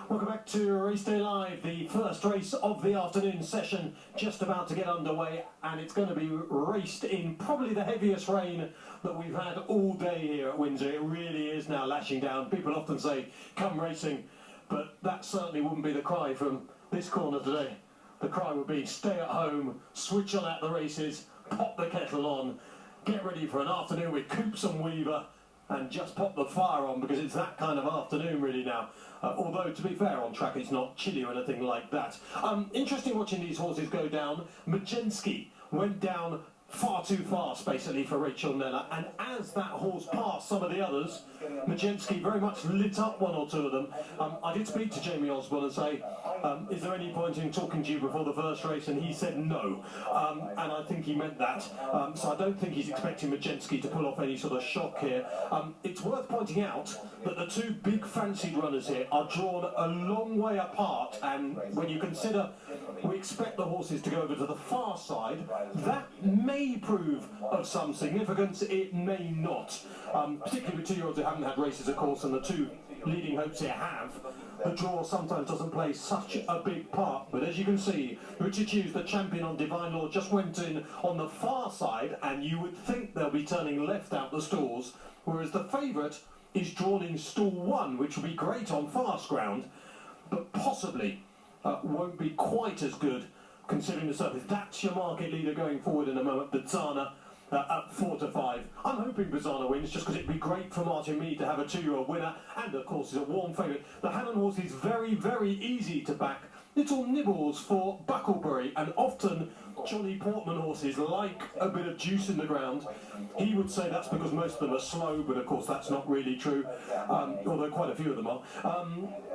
Welcome back to Race Day Live, the first race of the afternoon session just about to get underway, and it's going to be raced in probably the heaviest rain that we've had all day here at Windsor. It really is now lashing down. People often say, come racing, but that certainly wouldn't be the cry from this corner today. The cry would be stay at home, switch on at the races, pop the kettle on, get ready for an afternoon with Coops and Weaver, and just pop the fire on, because it's that kind of afternoon really now. Although, to be fair, on track it's not chilly or anything like that. Interesting watching these horses go down. Majensky went down far too fast, basically, for Rachel Nella, and as that horse passed some of the others, Majensky very much lit up one or two of them. I did speak to Jamie Osborne and say, is there any point in talking to you before the first race? And he said no, and I think he meant that. So I don't think he's expecting Majensky to pull off any sort of shock here. It's worth pointing out that the two big fancied runners here are drawn a long way apart, and when you consider we expect the horses to go over to the far side, that may prove of some significance, it may not. Particularly with 2-year-olds who haven't had races, of course, and the two leading hopes here have. The draw sometimes doesn't play such a big part, but as you can see, Richard Hughes, the champion on Divine Law, just went in on the far side, and you would think they'll be turning left out the stalls, whereas the favourite is drawn in stall 1, which will be great on fast ground, but possibly won't be quite as good considering the surface. That's your market leader going forward in a moment, Bazana, at 4 to 5. I'm hoping Bazana wins just because it'd be great for Martin Mead to have a 2-year-old winner, and of course is a warm favourite. The Hannon horse is very, very easy to back. Little nibbles for Bucklebury, and often Johnny Portman horses like a bit of juice in the ground. He would say that's because most of them are slow, but of course that's not really true, although quite a few of them are.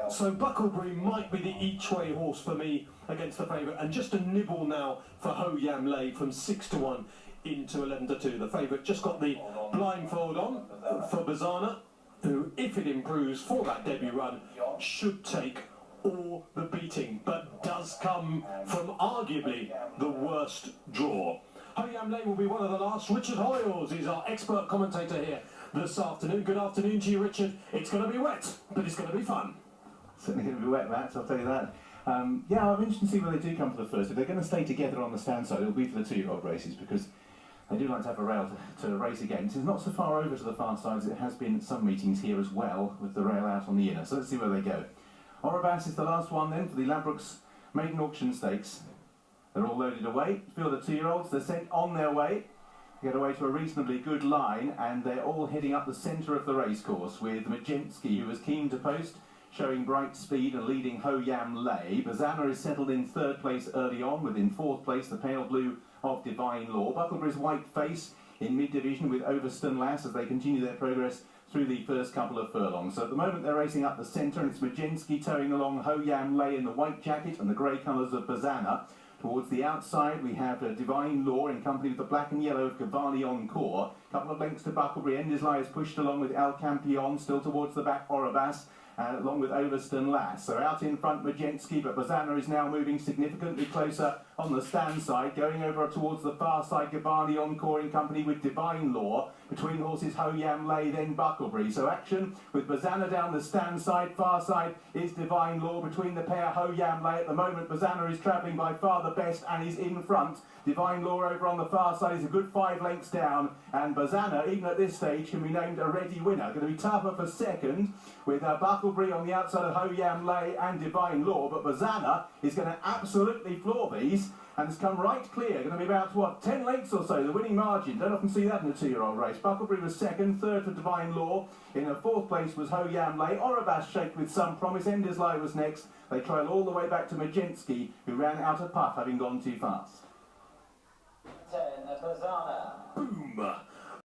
So Bucklebury might be the each-way horse for me against the favourite, and just a nibble now for Ho Yam Lay from 6 to 1 into 11 to 2. The favourite just got the blindfold on for Bazana, who, if it improves for that debut run, should take all the beating, but does come from arguably the worst draw. Ho Yam Lay will be one of the last. Richard Hoyles is our expert commentator here this afternoon. Good afternoon to you, Richard. It's going to be wet, but it's going to be fun. Certainly going to be wet, Matt, I'll tell you that. Yeah, I'm interested to see where they do come for the first. If they're going to stay together on the stand side, it'll be for the 2-year-old races, because they do like to have a rail to race against. It's not so far over to the far side as it has been at some meetings here as well, with the rail out on the inner. So let's see where they go. Orabas is the last one then for the Ladbrokes Maiden Auction Stakes. They're all loaded away. Feel the 2-year-olds, they're sent on their way. Get away to a reasonably good line, and they're all heading up the centre of the racecourse, with Majensky, who was keen to post, showing bright speed and leading Ho Yam Lay. Bazana is settled in 3rd place early on, with in 4th place the pale blue of Divine Law. Bucklebury's white face in mid-division with Overston Lass as they continue their progress through the first couple of furlongs. So at the moment they're racing up the centre, and it's Majensky towing along Ho Yam Lay in the white jacket and the grey colours of Bazana. Towards the outside we have Divine Law in company with the black and yellow of Cavalli Encore. A couple of lengths to Bucklebury. Endisley is pushed along with El Campeon, still towards the back Orabas, along with Overston Lass. So out in front Majensky, but Bazana is now moving significantly closer on the stand side, going over towards the far side, Cavalli Encore in company with Divine Law. Between horses Ho Yam Lay, then Bucklebury. So action with Bazana down the stand side, far side is Divine Law. Between the pair Ho Yam Lay, at the moment Bazana is travelling by far the best and is in front. Divine Law over on the far side is a good 5 lengths down, and Bazana, even at this stage, can be named a ready winner. Going to be tougher for second with Bucklebury on the outside of Ho Yam Lay and Divine Law, but Bazana is going to absolutely floor these and has come right clear. Going to be about, what, 10 lengths or so, the winning margin. Don't often see that in a 2-year-old race. Bucklebury was second, 3rd for Divine Law. In a 4th place was Ho Yam Lay. Orabas shaped with some promise. Endisley was next. They trailed all the way back to Majensky, who ran out of puff, having gone too fast. 10, Bazana. Boom!